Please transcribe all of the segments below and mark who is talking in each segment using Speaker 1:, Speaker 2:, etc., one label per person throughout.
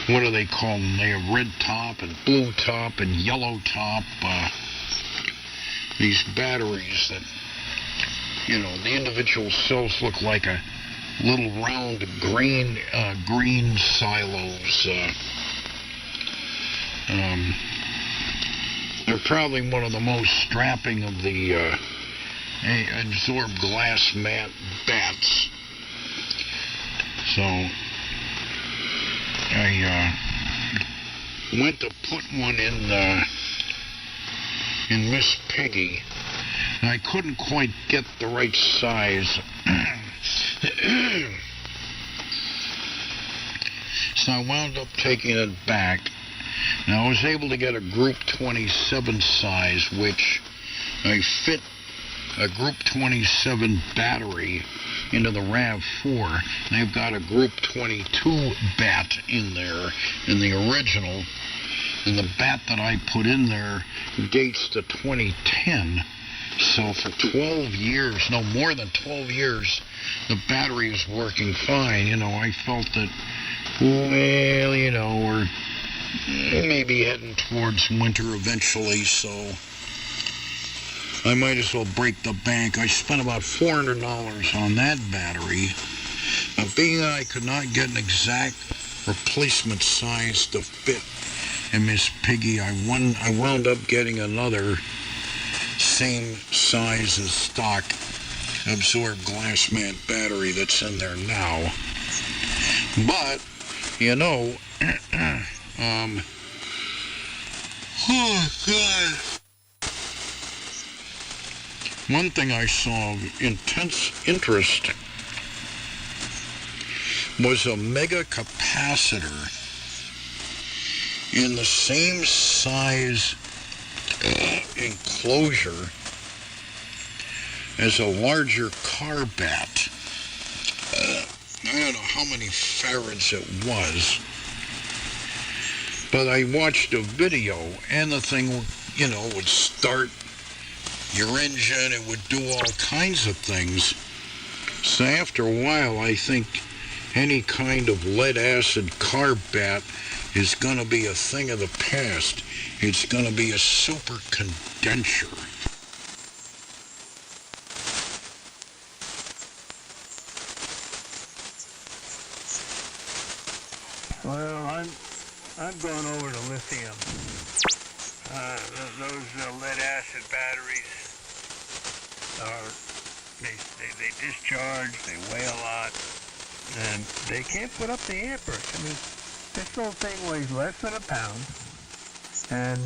Speaker 1: what do they call them? They have red top and blue top and yellow top. These batteries that, the individual cells look like a little round green silos. They're probably one of the most strapping of the absorbed glass mat bats. So I went to put one in Miss Piggy, and I couldn't quite get the right size. So I wound up taking it back, and I was able to get a Group 27 size, which I fit a Group 27 battery into the RAV4. They've got a Group 22 bat in there, in the original, and the bat that I put in there dates to 2010. So for 12 years, no, more than 12 years, the battery is working fine. I felt that, we're maybe heading towards winter eventually, so I might as well break the bank. I spent about $400 on that battery. Being that I could not get an exact replacement size to fit in Miss Piggy, I wound up getting another same size as stock absorbed glass mat battery that's in there now. But, oh God. One thing I saw of intense interest was a mega capacitor in the same size enclosure as a larger car bat. I don't know how many farads it was, but I watched a video, and the thing, would start your engine, it would do all kinds of things. So after a while, I think any kind of lead-acid car bat is going to be a thing of the past. It's going to be a super condenser.
Speaker 2: Well, I'm going over to lithium. Those lead-acid batteries they discharge, they weigh a lot, and they can't put up the amperage. I mean, this little thing weighs less than a pound, and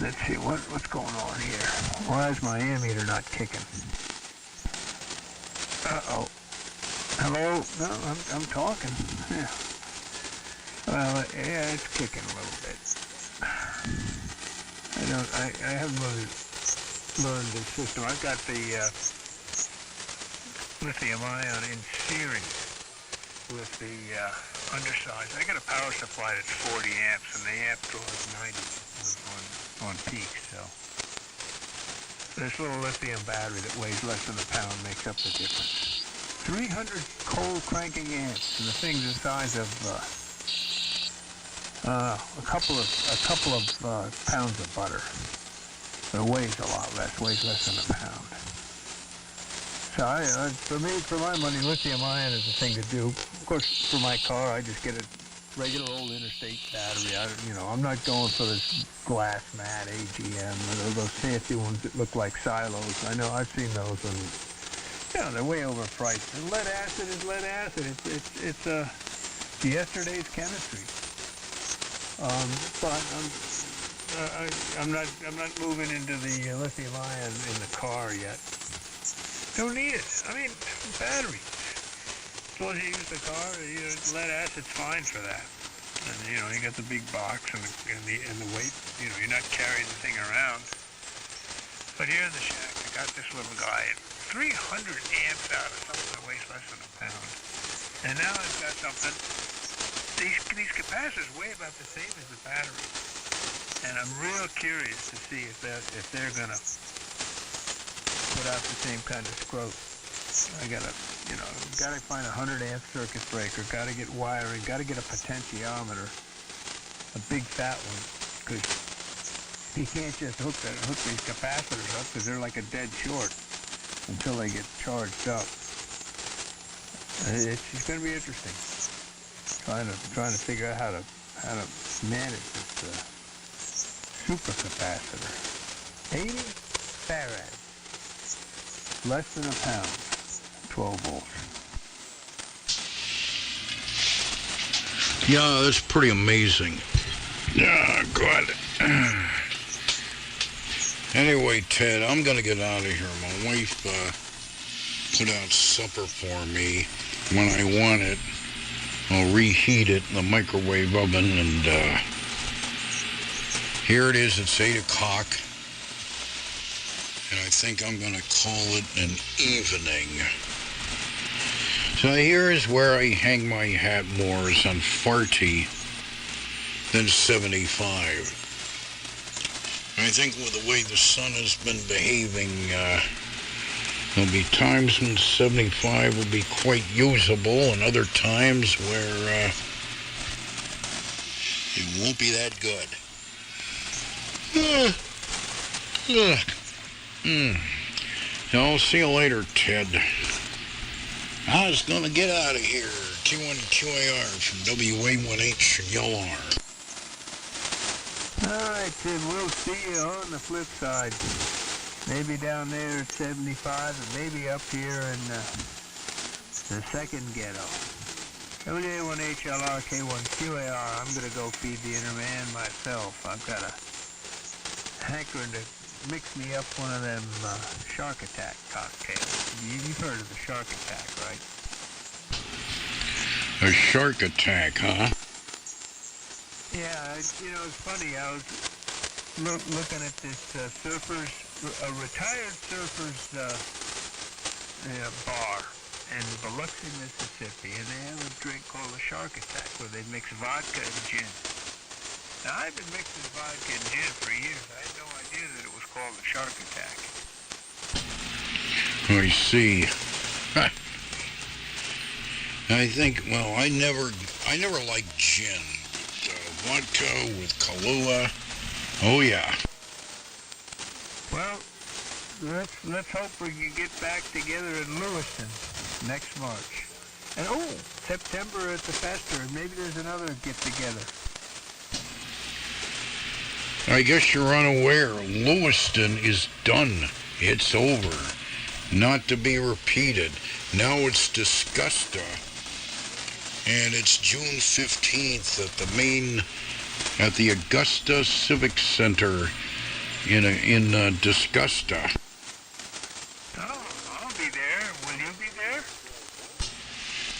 Speaker 2: let's see what's going on here. Why is my ammeter not kicking? Uh-oh. Hello? No, I'm talking. Yeah. Well, yeah, it's kicking a little bit. I haven't really learned the system. I've got the lithium ion in series with the undersize. I got a power supply that's 40 amps, and the amp draws 90 on peak, so this little lithium battery that weighs less than a pound makes up the difference. 300 cold cranking amps, and the thing's the size of a couple of pounds of butter. But it weighs a lot less, weighs less than a pound. So for my money, lithium ion is the thing to do. Of course, for my car, I just get a regular old interstate battery. I'm not going for this glass mat AGM, or those fancy ones that look like silos. I know, I've seen those, and they're way overpriced. And lead acid is lead acid. It's yesterday's chemistry. But I'm not moving into the lithium ion in the car yet. Don't need it. I mean, battery. As long as you use the car, lead acid's fine for that. And you got the big box and the weight. You're not carrying the thing around. But here in the shack, I got this little guy at 300 amps out of something that weighs less than a pound. And now I've got something. These capacitors weigh about the same as the battery. And I'm real curious to see if they're going to put out the same kind of growth. I gotta, gotta find a 100 amp circuit breaker, gotta get wiring, gotta get a potentiometer, a big fat one, because you can't just hook these capacitors up because they're like a dead short until they get charged up. It's going to be interesting trying to figure out how to manage this supercapacitor. 80 farads, less than a pound, 12 volts.
Speaker 1: Yeah, that's pretty amazing. Yeah, good. Anyway, Ted, I'm going to get out of here. My wife put out supper for me. When I want it, I'll reheat it in the microwave oven, and here it is. It's 8 o'clock, and I think I'm going to call it an evening. So here is where I hang my hat more, is on farty than 75. I think with the way the sun has been behaving, there'll be times when 75 will be quite usable, and other times where it won't be that good. So I'll see you later, Ted. I was going to get out of here. Q1QAR from WA1HLR.
Speaker 2: All right, Tim, we'll see you on the flip side. Maybe down there at 75, and maybe up here in the second ghetto. WA1HLR, K1QAR. I'm going to go feed the inner man myself. I've got a hankering to mix me up one of them Shark Attack cocktails. You've heard of the Shark Attack, right?
Speaker 1: A Shark Attack, huh?
Speaker 2: Yeah, it's funny. I was looking at this a retired surfer's bar in Biloxi, Mississippi, and they have a drink called a Shark Attack where they mix vodka and gin. Now, I've been mixing vodka and gin for years. I had no idea that it was called a Shark Attack.
Speaker 1: I see. I think, well, I never liked gin. Vodka with Kahlua. Oh, yeah.
Speaker 2: Well, let's hope we can get back together in Lewiston next March. And September at the Fester, and maybe there's another get-together.
Speaker 1: I guess you're unaware. Lewiston is done. It's over. Not to be repeated. Now it's Disgusta. And it's June 15th at the Augusta Civic Center in Disgusta.
Speaker 2: Oh, I'll be there. Will you be there?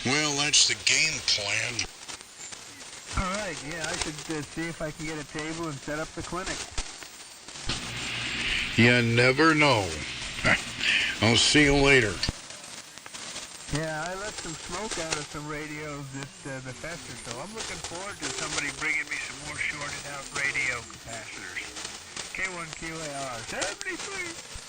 Speaker 1: Well, that's the game plan.
Speaker 2: All right, yeah, I should see if I can get a table and set up the clinic.
Speaker 1: You never know. I'll see you later.
Speaker 2: Yeah, I let some smoke out of some radios at the Fester, so I'm looking forward to somebody bringing me some more shorted out radio capacitors. K1QAR 73.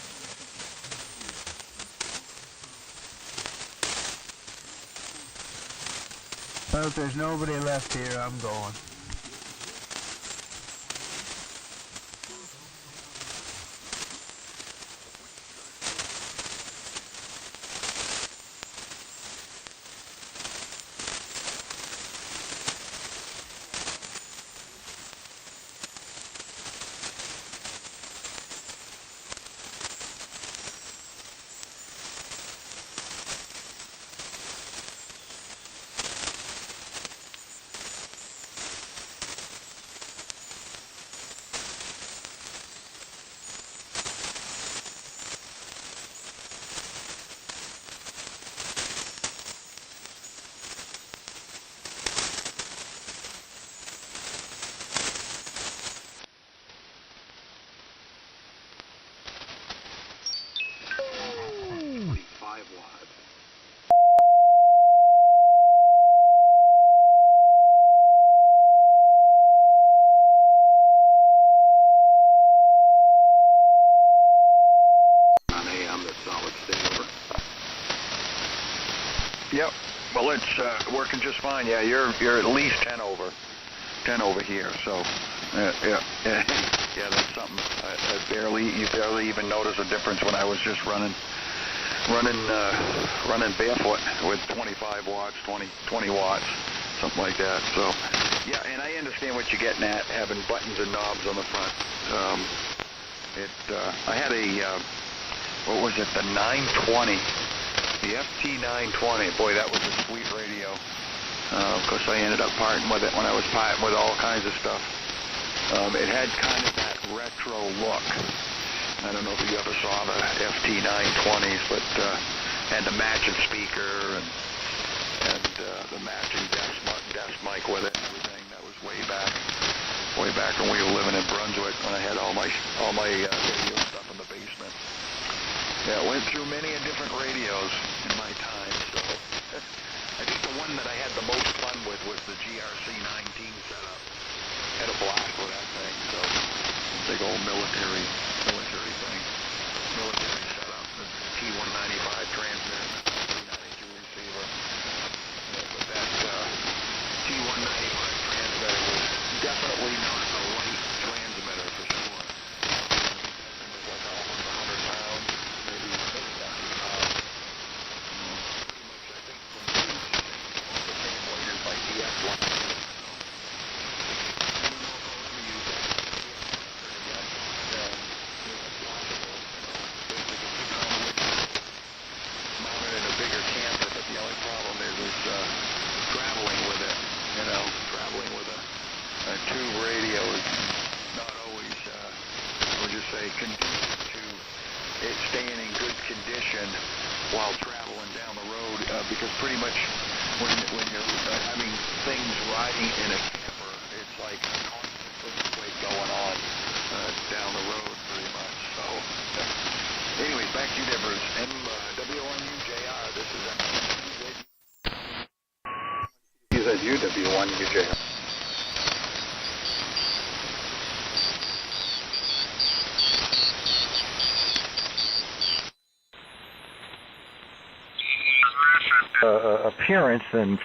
Speaker 2: Well, if there's nobody left here, I'm going.
Speaker 3: working just fine. Yeah, you're at least 10 over here. So, yeah, that's something. You barely even notice a difference when I was just running barefoot with 25 watts, 20 watts, something like that. So, yeah, and I understand what you're getting at, having buttons and knobs on the front. I had a, what was it, the 920, the FT920. Boy, that was a sweet radio. Of course, I ended up parting with it when I was parting with all kinds of stuff. It had kind of that retro look. I don't know if you ever saw the FT920s, but had the matching speaker and the matching desk mic with it and everything. That was way back when we were living in Brunswick, when I had all my radio stuff in the basement. Yeah, went through many different radios in my time. So I think the one that I had the most fun with was the GRC19 setup. Had a blast with that thing. So big old military thing. Military setup. The T195 transmitter, T92 receiver. Yeah, but that T195 transmitter was definitely not a light transmitter for sure. It was like almost 100 pounds, maybe 70 pounds. Pretty much, I think, from the same weight as my DX1. Tube radio is not always, we'll just say, conducive to it staying in good condition while traveling down the road, because pretty much when you're having things riding in a camper, it's like a constant earthquake going on down the road pretty much. So, anyways, back to you there, Bruce. WA1HLR, this is WA1HLR. Appearance and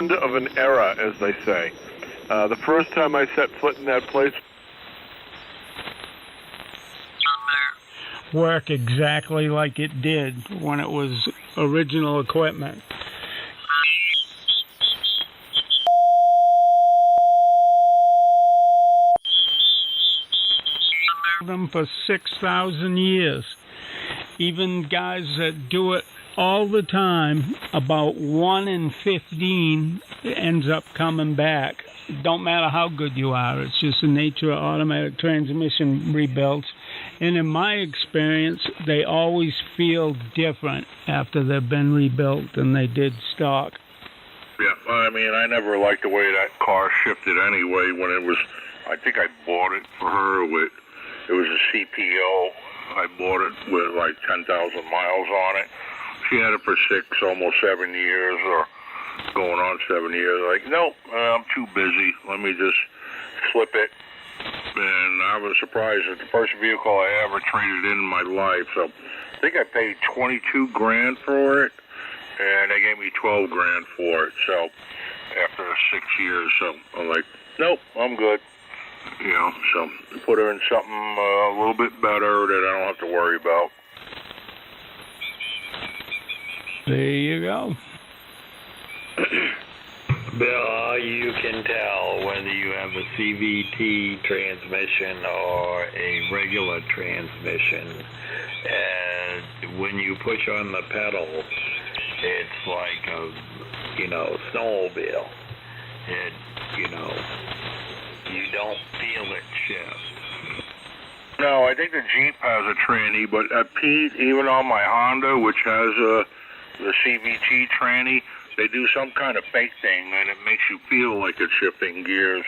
Speaker 4: End of an era, as they say. The first time I set foot in that place,
Speaker 2: work exactly like it did when it was original equipment. Them for 6,000 years. Even guys that do it all the time, about 1 in 15 ends up coming back. Don't matter how good you are, it's just the nature of automatic transmission rebuilds. And in my experience, they always feel different after they've been rebuilt than they did stock.
Speaker 5: Yeah, I mean, I never liked the way that car shifted anyway when it was, I think I bought it for her with, it was a CPO. I bought it with like 10,000 miles on it. She had it for 6, almost 7 years, or going on 7 years. Like, nope, I'm too busy. Let me just flip it. And I was surprised. It's the first vehicle I ever traded in my life. So I think I paid 22 grand for it, and they gave me 12 grand for it. So after 6 years, so I'm like, nope, I'm good. You know, so put her in something a little bit better that I don't have to worry about.
Speaker 2: There you go.
Speaker 6: Bill, you can tell whether you have a CVT transmission or a regular transmission. And when you push on the pedal, it's like a, snowmobile. You don't feel it shift.
Speaker 5: No, I think the Jeep has a tranny, but Pete, even on my Honda, which has the CVT tranny, they do some kind of fake thing, and it makes you feel like it's shifting gears.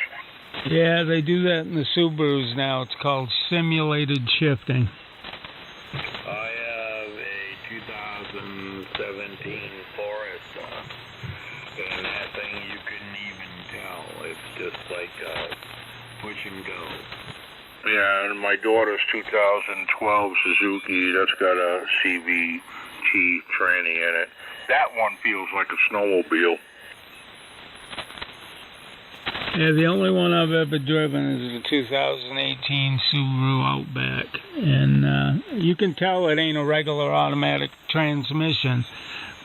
Speaker 2: Yeah, they do that in the Subarus now. It's called simulated shifting.
Speaker 6: I have a 2017 Forester, and that thing you couldn't even tell. It's just like push and go.
Speaker 5: Yeah, and my daughter's 2012 Suzuki, that's got a G tranny in it. That one feels like a snowmobile.
Speaker 7: Yeah, the only one I've ever driven is the 2018 Subaru Outback, and you can tell it ain't a regular automatic transmission,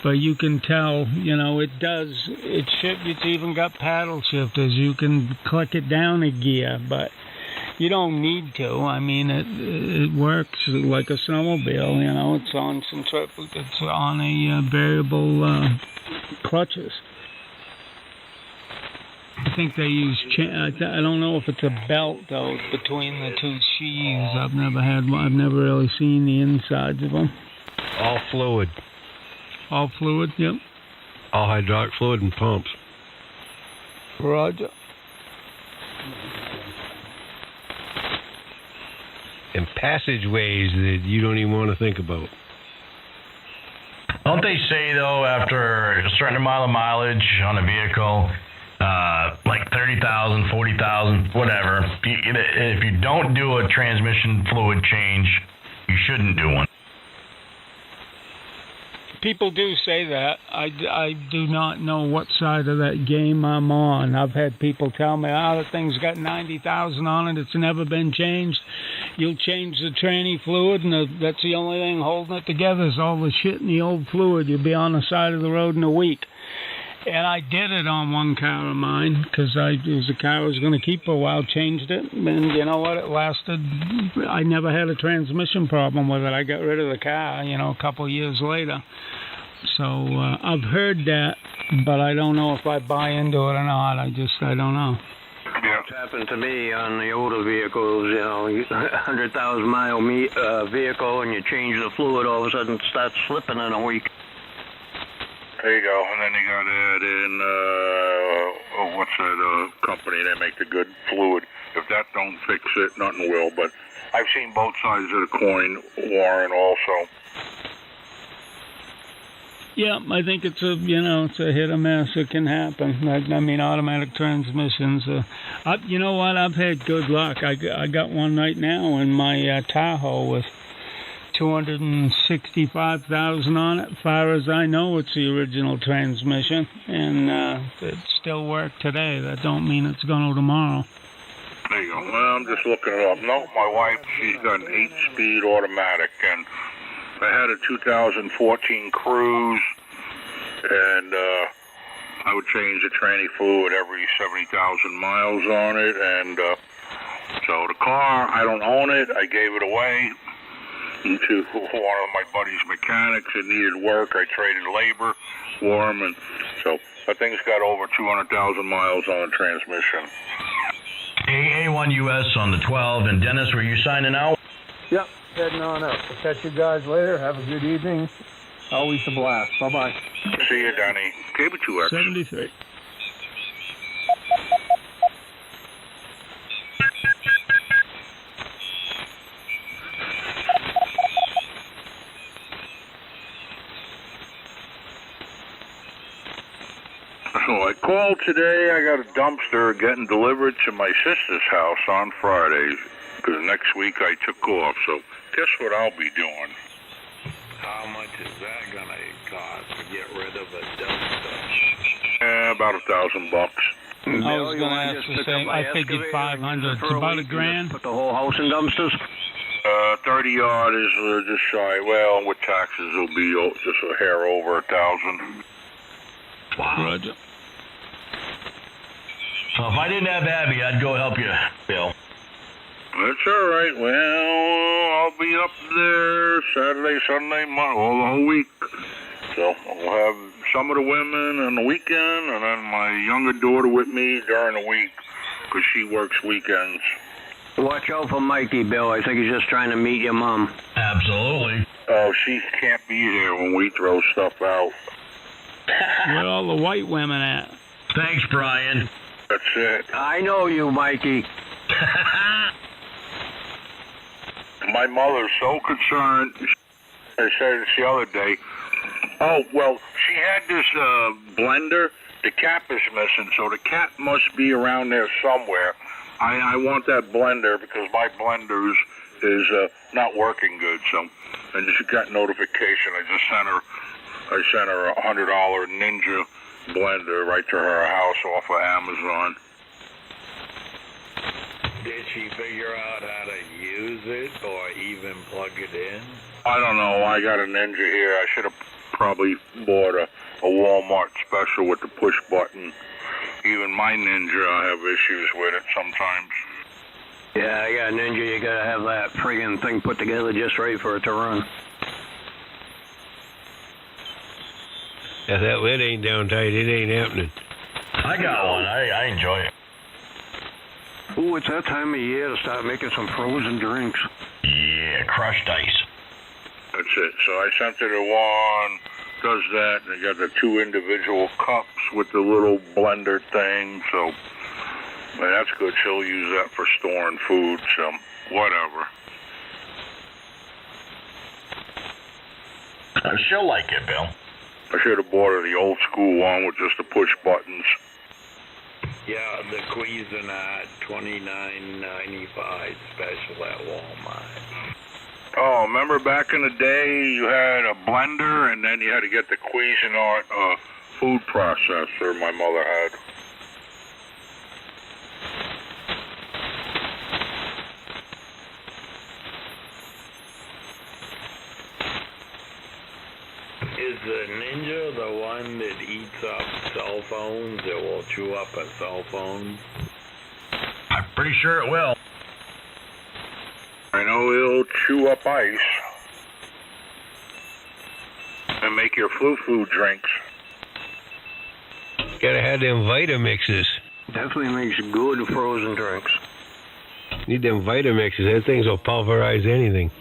Speaker 7: but you can tell, you know, it's even got paddle shifters. You can click it down a gear, but you don't need to. I mean, it works like a snowmobile. You know, it's on a variable clutches. I think they use. I don't know if it's a belt though between the two sheaths. I've never really seen the insides of them.
Speaker 8: All fluid.
Speaker 7: All fluid. Yep.
Speaker 8: All hydraulic fluid and pumps.
Speaker 7: Roger.
Speaker 8: And passageways that you don't even want to think about.
Speaker 9: Don't they say, though, after a certain amount of mileage on a vehicle, like 30,000, 40,000, whatever, if you don't do a transmission fluid change, you shouldn't do one?
Speaker 7: People do say that. I do not know what side of that game I'm on. I've had people tell me, the thing's got 90,000 on it. It's never been changed. You'll change the tranny fluid, and that's the only thing holding it together is all the shit in the old fluid. You'll be on the side of the road in a week. And I did it on one car of mine because it was a car I was going to keep for a while, changed it, and you know what, it lasted. I never had a transmission problem with it. I got rid of the car, you know, a couple of years later. So I've heard that, but I don't know if I buy into it or not. I don't know.
Speaker 9: Yeah. It's happened to me on the older vehicles, you know, 100,000 mile vehicle, and you change the fluid, all of a sudden it starts slipping in a week.
Speaker 5: There you go, and then you got to add in, what's that company that make the good fluid? If that don't fix it, nothing will. But I've seen both sides of the coin, Warren, also.
Speaker 7: Yeah, I think it's a hit or miss. It can happen. I mean, automatic transmissions. You know what? I've had good luck. I got one right now in my Tahoe with 265,000 on it. As far as I know, it's the original transmission, and it still works today. That don't mean it's going to tomorrow.
Speaker 5: There you go. Well, I'm just looking it up. No, my wife, she's got an 8-speed automatic, and I had a 2014 Cruise, and I would change the tranny fluid every 70,000 miles on it, and so the car, I don't own it. I gave it away to one of my buddy's mechanics. It needed work. I traded labor for him, and so that thing's got over 200,000 miles on the transmission.
Speaker 9: AA1US on the 12, and Dennis, were you signing out?
Speaker 10: Yep, heading on out. We'll catch you guys later. Have a good evening. Always a blast. Bye-bye.
Speaker 5: See you, Danny. Cable 2X.
Speaker 7: 73.
Speaker 5: So I called today. I got a dumpster getting delivered to my sister's house on Friday, because next week I took off. So guess what I'll be doing?
Speaker 6: How much is that going to cost to get rid of a dumpster?
Speaker 5: About $1,000.
Speaker 7: I was going to ask the same. I figured 500. It's about $1,000.
Speaker 9: Put the whole house in dumpsters?
Speaker 5: 30 yard is just shy. Well, with taxes, it'll be just a hair over 1,000.
Speaker 9: Wow.
Speaker 7: Roger.
Speaker 9: So if I didn't have Abby, I'd go help you, Bill.
Speaker 5: That's all right. Well, I'll be up there Saturday, Sunday, Monday, all the whole week. So I'll have some of the women on the weekend, and then my younger daughter with me during the week, because she works weekends.
Speaker 9: Watch out for Mikey, Bill. I think he's just trying to meet your mom. Absolutely.
Speaker 5: Oh, she can't be here when we throw stuff out.
Speaker 7: Where all the white women at?
Speaker 9: Thanks, Brian.
Speaker 5: That's it.
Speaker 9: I know you, Mikey.
Speaker 5: My mother's so concerned. I said this the other day. Oh, well, she had this blender. The cap is missing, so the cap must be around there somewhere. I want that blender because my blender is not working good. So and she got notification. I sent her a $100 Ninja blender right to her house off of Amazon.
Speaker 6: Did she figure out how to use it or even plug it in?
Speaker 5: I don't know. I got a Ninja here. I should have probably bought a Walmart special with the push button. Even my Ninja, I have issues with it sometimes.
Speaker 11: Yeah, I got a Ninja. You gotta have that friggin' thing put together just right for it to run.
Speaker 8: If that lid ain't down tight, it ain't happening.
Speaker 9: I got one. I enjoy it.
Speaker 11: Ooh, it's that time of year to start making some frozen drinks.
Speaker 9: Yeah, crushed ice.
Speaker 5: That's it. So I sent her the one, does that, and they got the 2 individual cups with the little blender thing, so that's good. She'll use that for storing food, so whatever.
Speaker 9: She'll like it, Bill.
Speaker 5: I should have bought her the old school one with just the push buttons.
Speaker 6: Yeah, the Cuisinart $29.95 special at Walmart.
Speaker 5: Oh, remember back in the day you had a blender and then you had to get the Cuisinart food processor my mother had.
Speaker 6: Is the Ninja the one that eats up cell phones? It will chew up a cell phone?
Speaker 9: I'm pretty sure it will.
Speaker 5: I know it'll chew up ice and make your flu drinks.
Speaker 8: Gotta have them Vitamixes.
Speaker 11: Definitely makes good frozen drinks.
Speaker 8: Need them Vitamixes. That things will pulverize anything.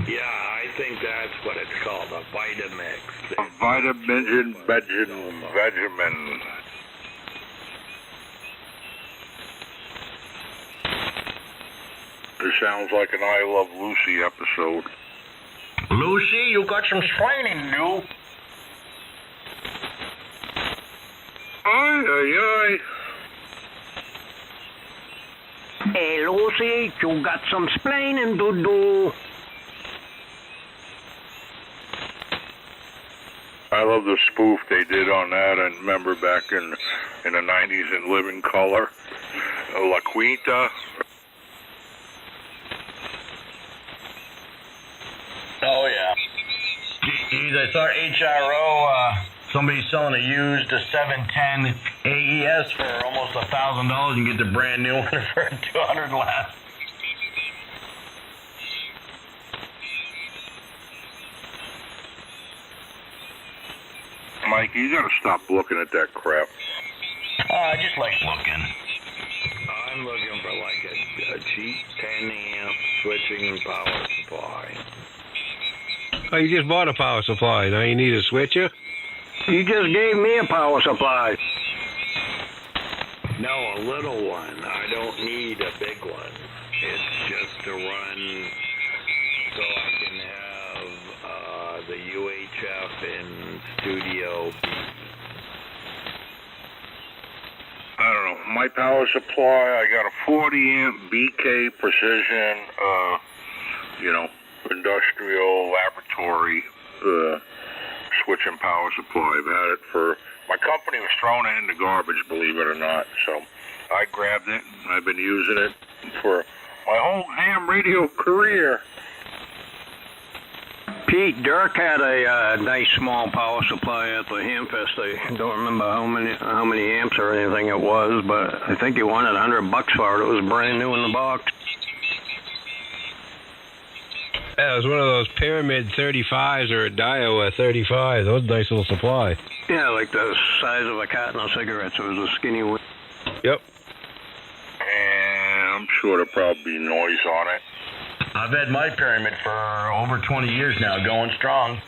Speaker 6: Yeah, I think that's what it's called, a Vitamix.
Speaker 5: A Vegemin. It sounds like an I Love Lucy episode.
Speaker 9: Lucy, you got some training to do.
Speaker 5: Aye.
Speaker 11: Hey, Lucy, you got some splaining to do.
Speaker 5: I love the spoof they did on that. I remember back in the 90s in Living Color. La Quinta.
Speaker 9: Oh, yeah. Geez, I saw HRO, somebody's selling a used 710 AES for almost $1,000 and get the brand new one for $200 less.
Speaker 5: Mike, you gotta stop looking at that crap.
Speaker 9: I just like looking.
Speaker 6: I'm looking for like a cheap 10 amp switching power supply.
Speaker 8: Oh, you just bought a power supply. Now you need a switcher?
Speaker 11: You just gave me a power supply.
Speaker 6: No, a little one. I don't need a big one. It's just to run so I can have the UHF in Studio B.
Speaker 5: I don't know. My power supply, I got a 40 amp BK Precision, industrial laboratory switching power supply. I've had it for, my company was throwing it in the garbage, believe it or not. So I grabbed it and I've been using it for my whole ham radio career.
Speaker 11: Pete, Dirk had a nice small power supply at the Hamfest. I don't remember how many amps or anything it was, but I think he wanted $100 for it. It was brand new in the box.
Speaker 8: Yeah, it was one of those Pyramid 35s or a Daiwa 35. Those nice little supply.
Speaker 11: Yeah, like the size of a carton of cigarettes. It was a skinny one.
Speaker 8: Yep.
Speaker 5: And I'm sure there'll probably be noise on it.
Speaker 9: I've had my Pyramid for over 20 years now, going strong.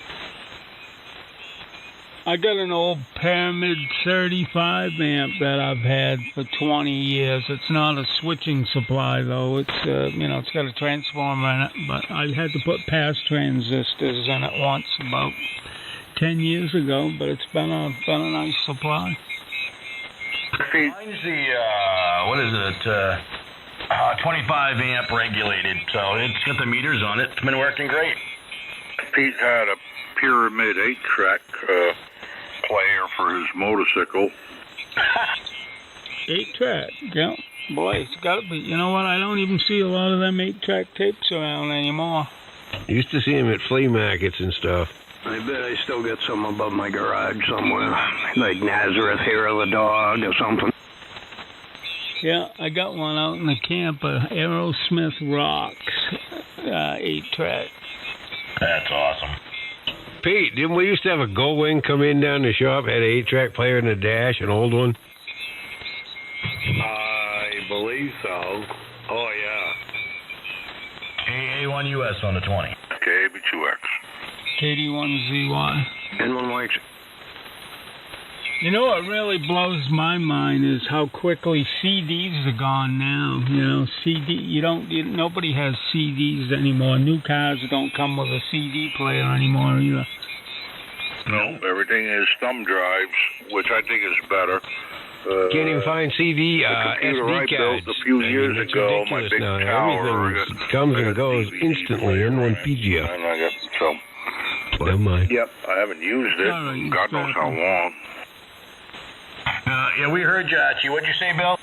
Speaker 7: I got an old Pyramid 35 amp that I've had for 20 years. It's not a switching supply, though. It's, it's got a transformer in it, but I had to put pass transistors in it once about 10 years ago, but it's been a nice supply.
Speaker 9: Mine's the, 25 amp regulated, so it's got the meters on it. It's been working great.
Speaker 5: Pete had a Pyramid 8-track player for his motorcycle.
Speaker 7: 8-track, yeah. Boy, it's got to be. You know what? I don't even see a lot of them 8-track tapes around anymore.
Speaker 8: Used to see them at flea markets and stuff.
Speaker 11: I bet I still got some above my garage somewhere, like Nazareth, Hair of the Dog, or something.
Speaker 7: Yeah, I got one out in the camp, Aerosmith Rocks 8-track.
Speaker 9: That's awesome.
Speaker 8: Pete, didn't we used to have a Goldwing come in down the shop, had an 8-track player in the dash, an old one?
Speaker 6: I believe so. Oh, yeah.
Speaker 9: AA1US on the 20.
Speaker 5: KB2X.
Speaker 7: KD1ZY.
Speaker 11: N1YX.
Speaker 7: You know what really blows my mind is how quickly CDs are gone now. You know, nobody has CDs anymore. New cars don't come with a CD player anymore either.
Speaker 5: No, everything is thumb drives, which I think is better.
Speaker 8: Can't even find CD,
Speaker 5: the computer
Speaker 8: SD
Speaker 5: I
Speaker 8: cards.
Speaker 5: built a few years ago, my big
Speaker 8: now.
Speaker 5: tower.
Speaker 8: Everything comes and goes instantly in one PGA.
Speaker 5: And I got some.
Speaker 8: Never mind.
Speaker 5: Yep, I haven't used it.
Speaker 7: Right,
Speaker 5: God knows how long.
Speaker 9: Yeah, we heard you, Archie. What'd you say, Bill?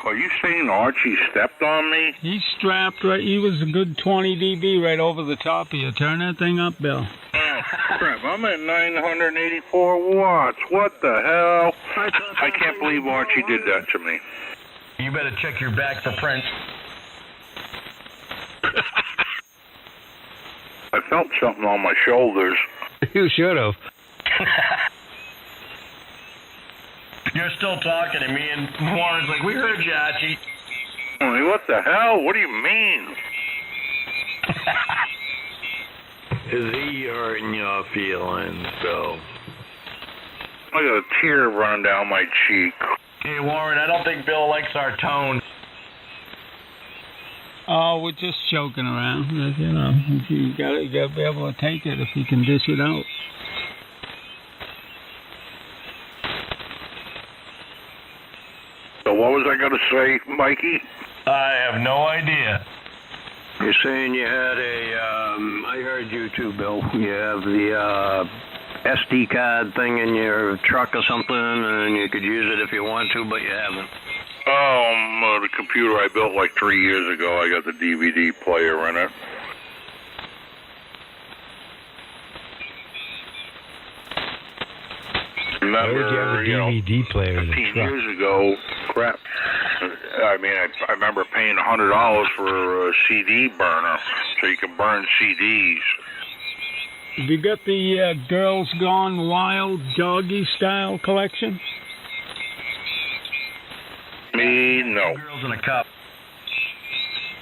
Speaker 5: Are you saying Archie stepped on me?
Speaker 7: He strapped right. He was a good 20 dB right over the top of you. Turn that thing up, Bill.
Speaker 5: Oh, crap. I'm at 984 watts. What the hell? I can't believe Archie did that to me.
Speaker 9: You better check your back for prints.
Speaker 5: I felt something on my shoulders.
Speaker 8: You should have.
Speaker 9: You're still talking to me, and Warren's like, we heard you, Archie.
Speaker 5: What the hell? What do you mean?
Speaker 6: Is he hurting your feelings, Bill?
Speaker 5: I got a tear running down my cheek.
Speaker 9: Hey, Warren, I don't think Bill likes our tone.
Speaker 7: Oh, we're just joking around. You know, you gotta be able to take it if you can dish it out.
Speaker 5: So what was I going to say, Mikey?
Speaker 9: I have no idea.
Speaker 11: You're saying you had I heard you too, Bill. You have the SD card thing in your truck or something, and you could use it if you want to, but you haven't.
Speaker 5: The computer I built like 3 years ago, I got the DVD player in it. Remember,
Speaker 8: you have a DVD player in the
Speaker 5: 15
Speaker 8: truck?
Speaker 5: years ago, crap. I mean, I remember paying $100 for a CD burner, so you can burn CDs.
Speaker 7: Have you got the Girls Gone Wild Doggy Style collection?
Speaker 5: Me, no.
Speaker 9: Girls in a cup.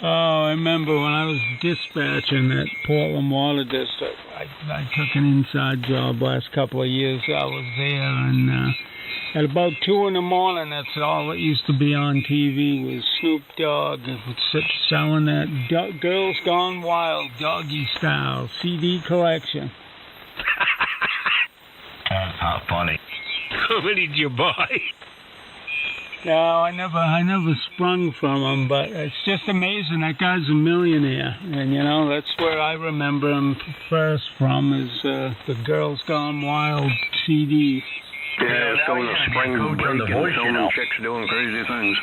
Speaker 7: Oh, I remember when I was dispatching at Portland Water District. I took an inside job last couple of years. I was there, and at about 2 in the morning, that's all that used to be on TV was Snoop Dogg selling that Girls Gone Wild Doggy Style CD collection.
Speaker 9: That's not funny.
Speaker 8: How many did you buy?
Speaker 7: No, I never sprung from him, but it's just amazing. That guy's a millionaire, and you know that's where I remember him first from is the Girls Gone Wild CD.
Speaker 11: Yeah, it's going to spring break and so many chicks doing crazy things.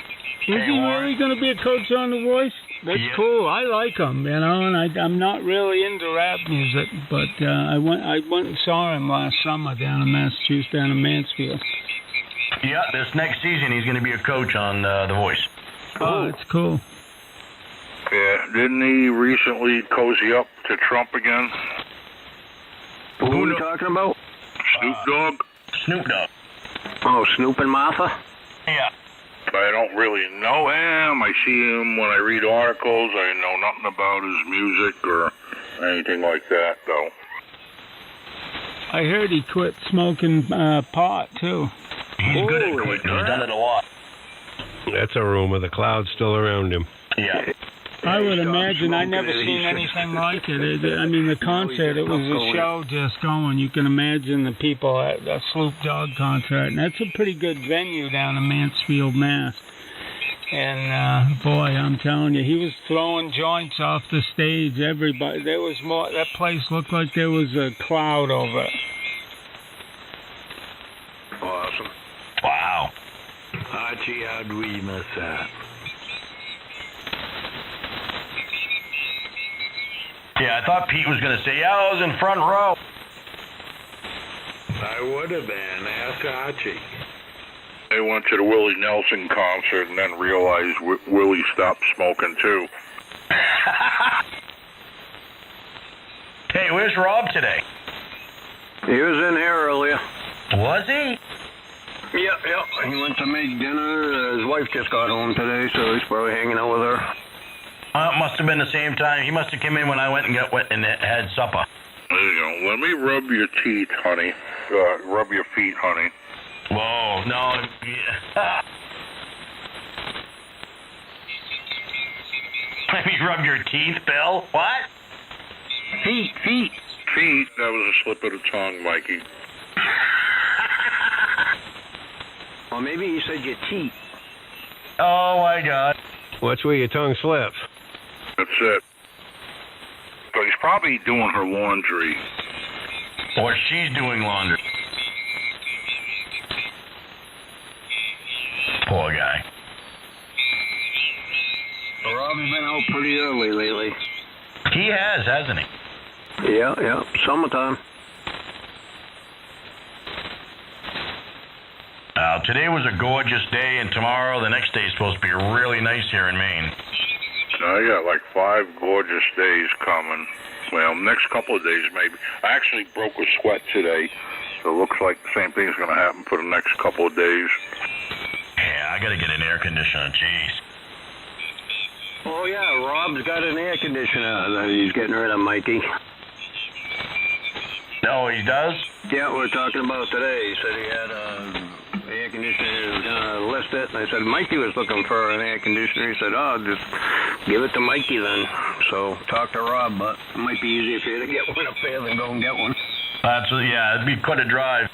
Speaker 7: Is he really going to be a coach on The Voice? That's cool. I like him, you know, and I'm not really into rap music, but I went and saw him last summer down in Massachusetts, down in Mansfield.
Speaker 9: Yeah, this next season he's going to be a coach on The Voice.
Speaker 7: Oh, that's cool.
Speaker 5: Yeah, didn't he recently cozy up to Trump again?
Speaker 11: Who are you talking about?
Speaker 5: Snoop Dogg?
Speaker 9: Snoop Dogg.
Speaker 11: Oh, Snoop and Martha?
Speaker 9: Yeah.
Speaker 5: I don't really know him. I see him when I read articles. I know nothing about his music or anything like that, though.
Speaker 7: I heard he quit smoking pot, too.
Speaker 9: He's good at quitting. He's done it a lot.
Speaker 8: That's a rumor. The cloud's still around him.
Speaker 9: Yeah.
Speaker 7: I would imagine. I never seen anything like it. I mean, the concert, it was a show just going. You can imagine the people at the Snoop Dogg concert. And that's a pretty good venue down in Mansfield, Mass. And boy, I'm telling you, he was throwing joints off the stage. Everybody, there was more. That place looked like there was a cloud over it.
Speaker 11: Awesome.
Speaker 9: Wow.
Speaker 6: Archie, how'd we miss that?
Speaker 9: Yeah, I thought Pete was going to say, yeah, I was in front row.
Speaker 6: I would have been. Ask Archie.
Speaker 5: They went to the Willie Nelson concert and then realized Willie stopped smoking too.
Speaker 9: Hey, where's Rob today?
Speaker 11: He was in here earlier.
Speaker 9: Was he?
Speaker 11: Yep. He went to make dinner. His wife just got home today, so he's probably hanging out with her.
Speaker 9: It must have been the same time. He must have come in when I went and had supper.
Speaker 5: There you go. Let me rub your teeth, honey. Rub your feet, honey.
Speaker 9: Whoa, no. Yeah. Let me rub your teeth, Bill. What?
Speaker 11: Feet.
Speaker 5: Feet? That was a slip of the tongue, Mikey.
Speaker 11: Well, maybe he said your teeth.
Speaker 9: Oh, my God.
Speaker 8: Watch where your tongue slips.
Speaker 5: That's it. So he's probably doing her laundry.
Speaker 9: Or she's doing laundry. Poor guy.
Speaker 11: Rob's been out pretty early lately.
Speaker 9: He has, hasn't he?
Speaker 11: Yeah. Summertime.
Speaker 9: Today was a gorgeous day, and tomorrow, the next day, is supposed to be really nice here in Maine.
Speaker 5: I got like 5 gorgeous days coming. Well, next couple of days maybe. I actually broke a sweat today, so it looks like the same thing's going to happen for the next couple of days.
Speaker 9: Yeah, I got to get an air conditioner, jeez.
Speaker 11: Oh, yeah, Rob's got an air conditioner that he's getting rid of, Mikey.
Speaker 9: Oh, he does?
Speaker 11: Yeah, we were talking about today. He said he had an air conditioner. He was going to list it. And I said, Mikey was looking for an air conditioner. He said, oh, just give it to Mikey then. So talk to Rob, but it might be easier for you to get one up there than go and get one.
Speaker 9: Yeah, it'd be quite a drive.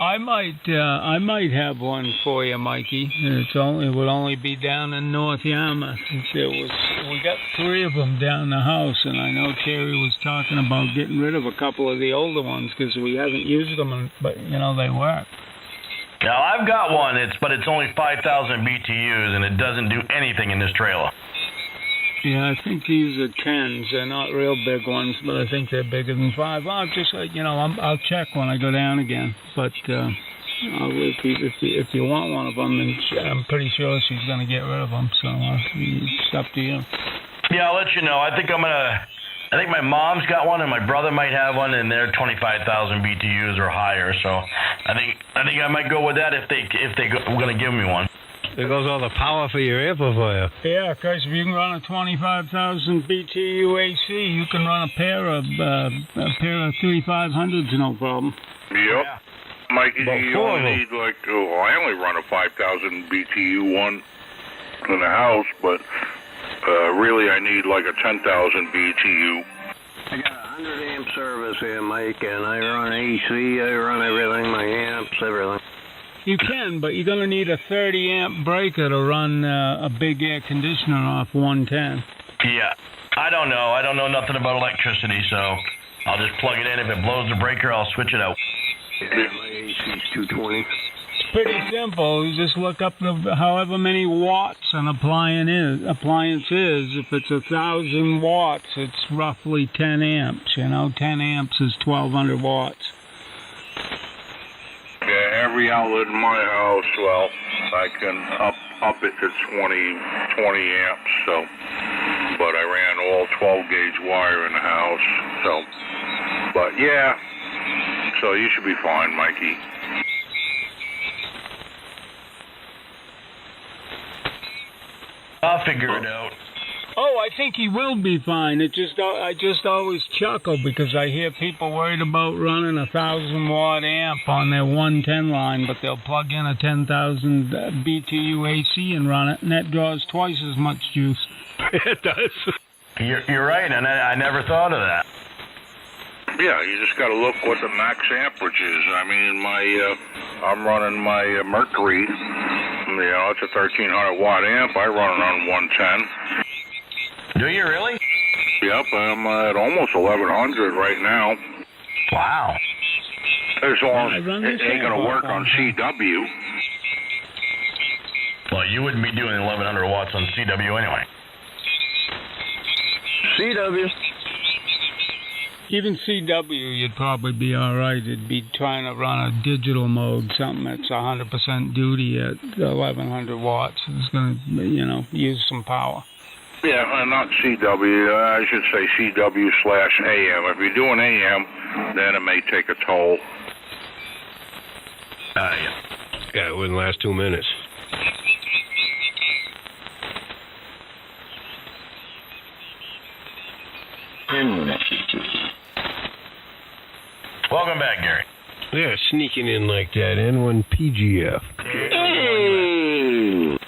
Speaker 7: I might have one for you, Mikey. It would only be down in North Yarmouth. We got 3 of them down the house, and I know Terry was talking about getting rid of a couple of the older ones because we haven't used them, but they work.
Speaker 9: Now I've got one, but it's only 5,000 BTUs, and it doesn't do anything in this trailer.
Speaker 7: Yeah, I think these are 10s. They're not real big ones, but I think they're bigger than 5. I'll just, I'll check when I go down again. But if you want one of them, then I'm pretty sure she's going to get rid of them. So it's up to you.
Speaker 9: Yeah, I'll let you know. I think my mom's got one, and my brother might have one, and they're 25,000 BTUs or higher. So I think I might go with that if we're going to give me one.
Speaker 8: There goes all the power for your amplifier.
Speaker 7: Yeah, because if you can run a 25,000 BTU AC, you can run a pair of 3500s, no problem.
Speaker 5: Yep. Yeah. Mikey, you only need I only run a 5,000 BTU one in the house, but really I need like a 10,000 BTU.
Speaker 11: I got a 100 amp service here, Mike, and I run AC, I run everything, my amps, everything.
Speaker 7: You can, but you're going to need a 30 amp breaker to run a big air conditioner off 110.
Speaker 9: Yeah, I don't know. I don't know nothing about electricity, so I'll just plug it in. If it blows the breaker, I'll switch it out.
Speaker 11: Yeah, my AC's 220.
Speaker 7: It's pretty simple. You just look up however many watts an appliance is. If it's 1,000 watts, it's roughly 10 amps. 10 amps is 1,200 watts.
Speaker 5: Yeah, every outlet in my house, well, I can up it to 20 amps, so, but I ran all 12 gauge wire in the house, so, but yeah, so you should be fine, Mikey.
Speaker 9: I'll figure it out.
Speaker 7: Oh, I think he will be fine. I just always chuckle because I hear people worried about running a 1,000-watt amp on their 110 line, but they'll plug in a 10,000 BTU AC and run it, and that draws twice as much juice.
Speaker 8: It does.
Speaker 9: You're right, and I never thought of that.
Speaker 5: Yeah, you just got to look what the max amperage is. I mean, I'm running my Mercury You know, it's a 1300 watt amp. I run it on 110.
Speaker 9: Do you really?
Speaker 5: Yep, I'm at almost 1100 right now.
Speaker 9: Wow.
Speaker 5: As long as it ain't going to work on CW.
Speaker 9: Well, you wouldn't be doing 1100 watts on CW anyway.
Speaker 11: CW.
Speaker 7: Even CW, you'd probably be all right. It'd be trying to run a digital mode, something that's 100% duty at 1100 watts. It's going to, you know, use some power.
Speaker 5: Yeah, not CW. I should say CW/AM. If you're doing AM, then it may take a toll.
Speaker 8: Yeah. Yeah, it wouldn't last 2 minutes.
Speaker 9: Welcome back, Gary.
Speaker 8: Yeah, sneaking in like that. N1 PGF.
Speaker 11: Hey.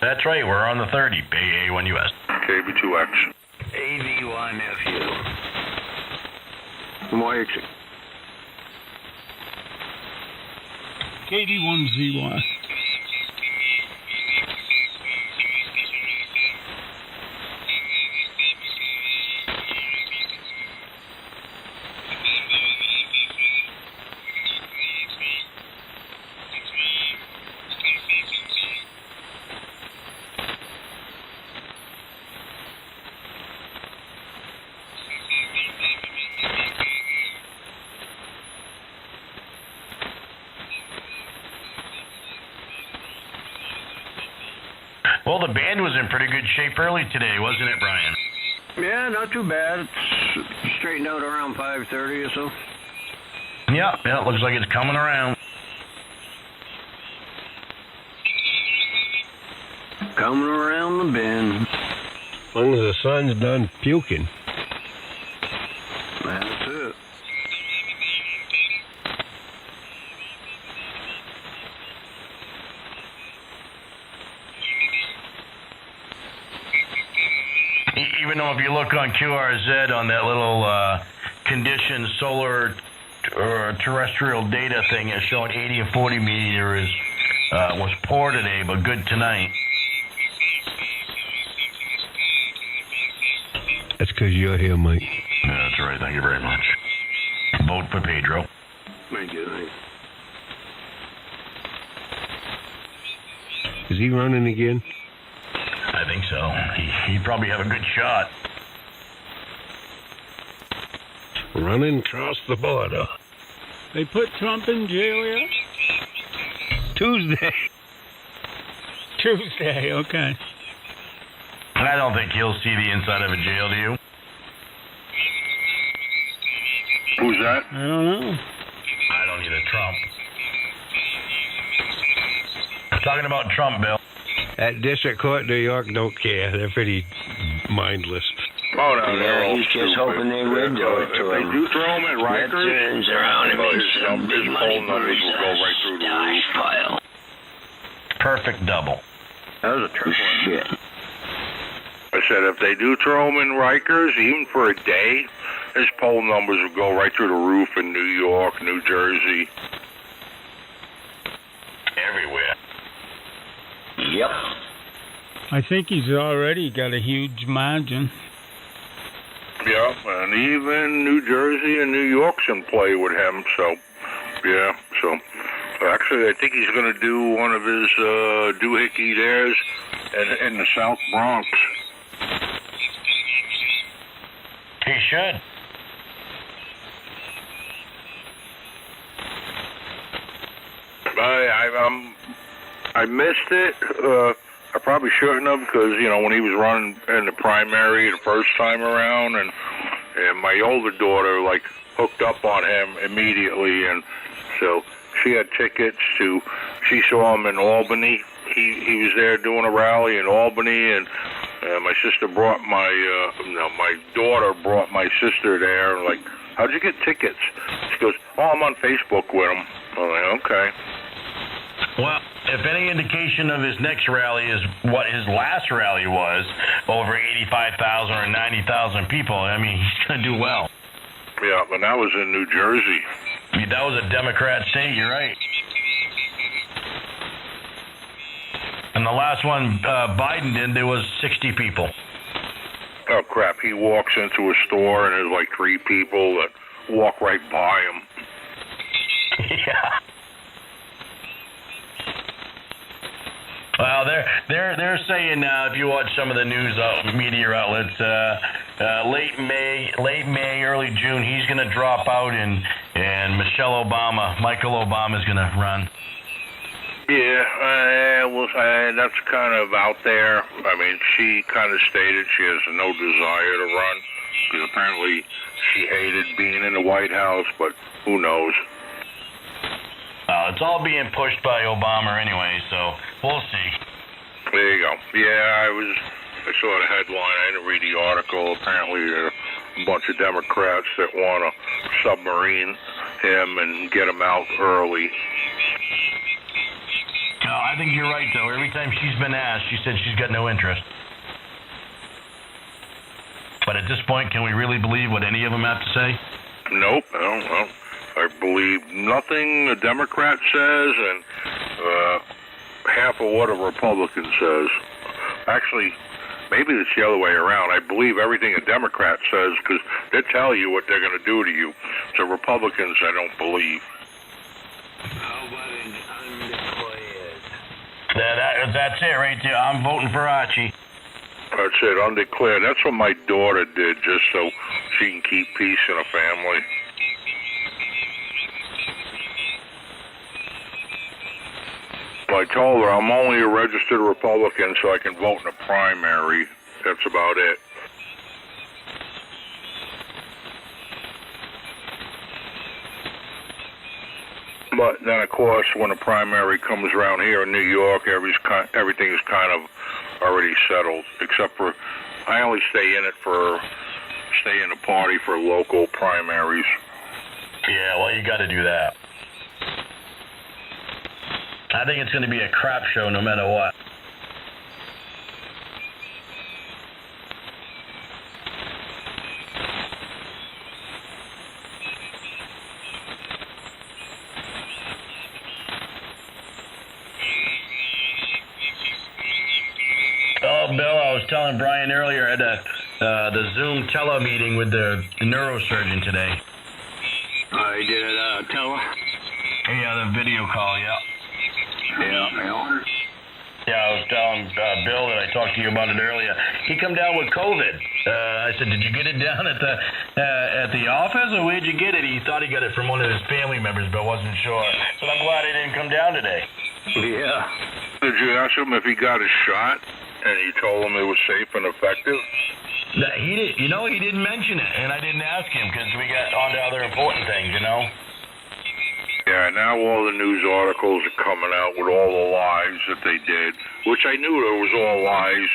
Speaker 9: That's right, we're on the 30, Bay A1US.
Speaker 5: KB2X.
Speaker 6: AV1FU.
Speaker 11: YX.
Speaker 7: KD1ZY.
Speaker 9: Well, the band was in pretty good shape early today, wasn't it, Brian?
Speaker 11: Yeah, not too bad. It's straightened out around 5:30 or so.
Speaker 9: Yeah, it looks like it's coming around.
Speaker 11: Coming around the bend.
Speaker 8: As long as the sun's done puking.
Speaker 11: That's it.
Speaker 9: Even though if you look on QRZ on that little conditioned solar or terrestrial data thing, it's showing 80 and 40 meters was poor today, but good tonight.
Speaker 8: That's because you're here, Mike.
Speaker 9: Yeah, that's right. Thank you very much. Vote for Pedro.
Speaker 11: Thank you.
Speaker 8: Is he running again?
Speaker 9: I think so. He'd probably have a good shot.
Speaker 8: Running across the border.
Speaker 7: They put Trump in jail yet?
Speaker 8: Tuesday.
Speaker 7: Tuesday, okay.
Speaker 9: I don't think he'll see the inside of a jail, do you?
Speaker 5: Who's that?
Speaker 7: I don't know.
Speaker 9: I don't either. Trump. Talking about Trump, Bill.
Speaker 8: At District Court, New York, don't care. They're pretty mindless.
Speaker 5: Oh, no, they're all
Speaker 11: he's just
Speaker 5: stupid.
Speaker 11: hoping they would do it to
Speaker 5: If they
Speaker 11: him.
Speaker 5: do throw him at
Speaker 11: That turns
Speaker 5: Rikers,
Speaker 11: around and makes some
Speaker 5: his
Speaker 11: big
Speaker 5: phone
Speaker 11: money
Speaker 5: numbers will go right through the roof.
Speaker 11: pile.
Speaker 9: Perfect double.
Speaker 11: That was a triple. Shit.
Speaker 5: I said if they do throw him in Rikers, even for a day, his poll numbers will go right through the roof in New York, New Jersey.
Speaker 9: Everywhere.
Speaker 11: Yep.
Speaker 7: I think he's already got a huge margin.
Speaker 5: Yeah, and even New Jersey and New York's in play with him, so, yeah, so. Actually, I think he's going to do one of his doohickey dares in the South Bronx.
Speaker 9: He should.
Speaker 5: I missed it. I probably shouldn't have because, you know, when he was running in the primary the first time around, and my older daughter, like, hooked up on him immediately, and so she had tickets to, she saw him in Albany. He was there doing a rally in Albany, and my sister brought my daughter brought my sister there, and like, how'd you get tickets? She goes, oh, I'm on Facebook with him. I'm like, okay.
Speaker 9: Well, if any indication of his next rally is what his last rally was, over 85,000 or 90,000 people, I mean, he's going to do well.
Speaker 5: Yeah, but that was in New Jersey.
Speaker 9: That was a Democrat state, you're right. And the last one Biden did, there was 60 people.
Speaker 5: Oh, crap. He walks into a store and there's like 3 people that walk right by him.
Speaker 9: Yeah. Well, they're saying if you watch some of the news media outlets, late May, early June, he's going to drop out, and Michael Obama's going to run.
Speaker 5: Yeah, well, that's kind of out there. I mean, she kind of stated she has no desire to run because apparently she hated being in the White House, but who knows?
Speaker 9: It's all being pushed by Obama anyway, so we'll see.
Speaker 5: There you go. Yeah, I saw the headline. I didn't read the article. Apparently, there are a bunch of Democrats that want to submarine him and get him out early.
Speaker 9: No, I think you're right, though. Every time she's been asked, she said she's got no interest. But at this point, can we really believe what any of them have to say?
Speaker 5: Nope. I believe nothing a Democrat says and half of what a Republican says. Actually, maybe it's the other way around. I believe everything a Democrat says because they tell you what they're going to do to you. To Republicans, I don't believe.
Speaker 6: How about an undeclared?
Speaker 9: That's it right there. I'm voting for Archie.
Speaker 5: That's it, undeclared. That's what my daughter did just so she can keep peace in her family. I told her I'm only a registered Republican so I can vote in a primary. That's about it. But then, of course, when a primary comes around here in New York, everything is kind of already settled, except for I only stay in the party for local primaries.
Speaker 9: Yeah, well, you got to do that. I think it's going to be a crap show no matter what. Oh, Bill, I was telling Brian earlier at the Zoom tele-meeting with the neurosurgeon today.
Speaker 11: I did tele?
Speaker 9: Yeah, the video call, yeah.
Speaker 11: Yeah.
Speaker 9: Yeah, I was telling Bill that I talked to you about it earlier. He come down with COVID. I said, did you get it down at the office, or where'd you get it? He thought he got it from one of his family members, but wasn't sure. But I'm glad he didn't come down today.
Speaker 11: Yeah.
Speaker 5: Did you ask him if he got a shot, and he told him it was safe and effective?
Speaker 9: He did. You know, he didn't mention it, and I didn't ask him because we got on to other important things, you know?
Speaker 5: Yeah, now all the news articles are coming out with all the lies that they did, which I knew there was all lies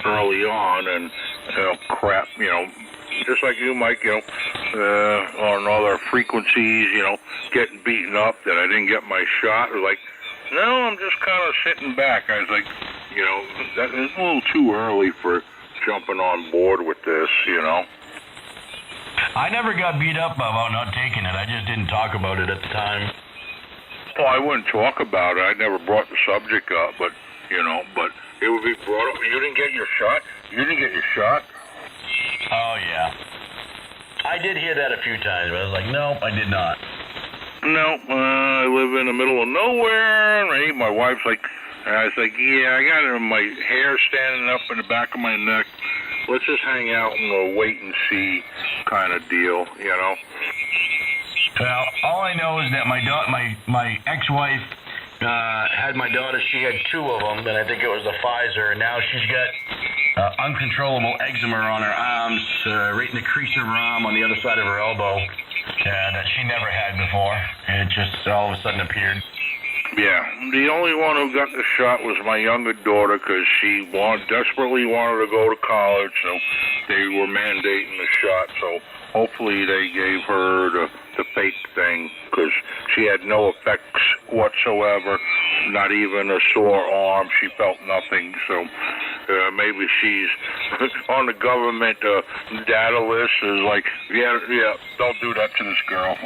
Speaker 5: early on, and crap, just like you, Mike, on other frequencies, getting beaten up that I didn't get my shot. It was like, no, I'm just kind of sitting back. I was like, that is a little too early for jumping on board with this,
Speaker 9: I never got beat up about not taking it. I just didn't talk about it at the time.
Speaker 5: Well, I wouldn't talk about it. I never brought the subject up, but it would be brought up. You didn't get your shot? You didn't get your shot?
Speaker 9: Oh, yeah. I did hear that a few times, but I was like, no, I did not.
Speaker 5: No, I live in the middle of nowhere, and my wife's like, and I was like, yeah, I got my hair standing up in the back of my neck. Let's just hang out and we'll wait and see kind of deal,
Speaker 9: Well, all I know is that my ex-wife had my daughter. She had 2 of them, and I think it was the Pfizer, and now she's got uncontrollable eczema on her arms, right in the crease of her arm on the other side of her elbow, that she never had before, and it just all of a sudden appeared.
Speaker 5: Yeah, the only one who got the shot was my younger daughter because she desperately wanted to go to college, so they were mandating the shot. So hopefully they gave her the fake thing because she had no effects whatsoever, not even a sore arm. She felt nothing, so maybe she's on the government data list is like, yeah, don't do that to this girl,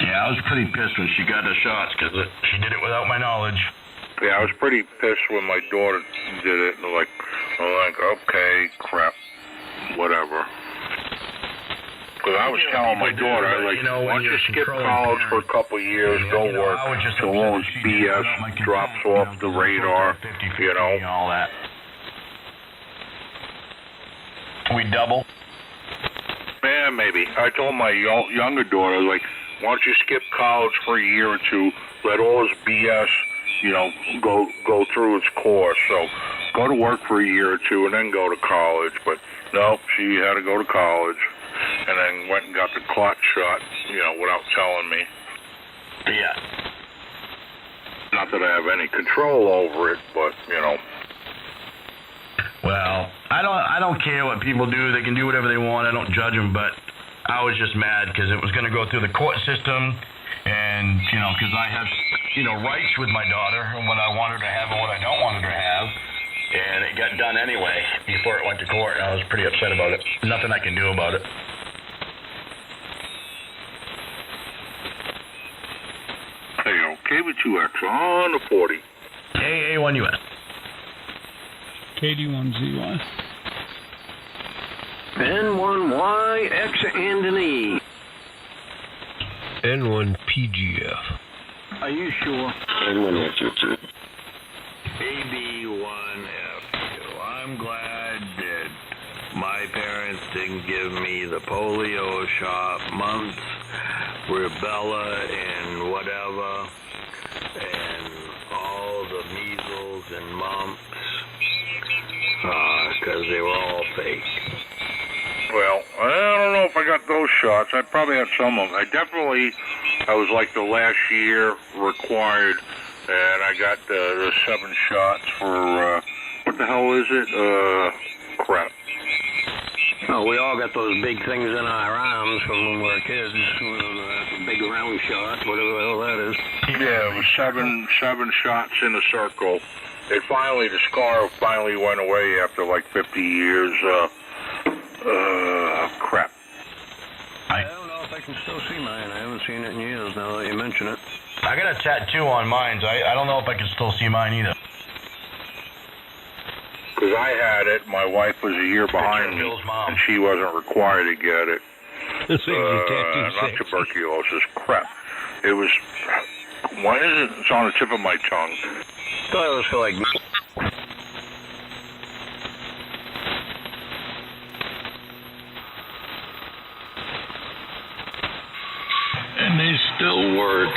Speaker 9: Yeah, I was pretty pissed when she got the shots because she did it without my knowledge.
Speaker 5: Yeah, I was pretty pissed when my daughter did it. And I'm like, okay, crap, whatever. Because I was telling my daughter, why don't you skip college for a couple of years, go work, so long as BS drops off the radar,
Speaker 9: all that. We double?
Speaker 5: Yeah, maybe. I told my younger daughter, why don't you skip college for a year or two, let all this BS, go through its course. So go to work for a year or two and then go to college. But no, she had to go to college. And then went and got the clot shot, without telling me.
Speaker 9: Yeah.
Speaker 5: Not that I have any control over it, but,
Speaker 9: Well, I don't care what people do. They can do whatever they want. I don't judge them, but I was just mad because it was going to go through the court system, and, because I have, rights with my daughter, and what I want her to have and what I don't want her to have. And it got done anyway before it went to court, and I was pretty upset about it. Nothing I can do about it.
Speaker 5: There you go. KB2X on the 40.
Speaker 9: AA1US.
Speaker 7: KD1ZY.
Speaker 11: N1Y, X and an E.
Speaker 8: N1PGF.
Speaker 11: Are you sure?
Speaker 6: N1F2. AB1F2. I'm glad that my parents didn't give me the polio shot, mumps, rubella, and whatever, and all the measles and mumps, because they were all fake.
Speaker 5: Well, I don't know if I got those shots. I probably had some of them. I was like the last year required, and I got the 7 shots for, what the hell is it? Crap.
Speaker 11: Oh, we all got those big things in our arms from when we were kids. Big round shot, whatever the hell that is.
Speaker 5: Yeah, it was seven shots in a circle. The scar finally went away after like 50 years. Crap.
Speaker 11: I don't know if I can still see mine. I haven't seen it in years now that you mention it.
Speaker 9: I got a tattoo on mine, so I don't know if I can still see mine either.
Speaker 5: Because I had it, my wife was a year behind me, and she wasn't required to get it. Not tuberculosis, crap. It was, why is it? It's on the tip of my tongue.
Speaker 11: Thought it was for like...
Speaker 6: And they still work.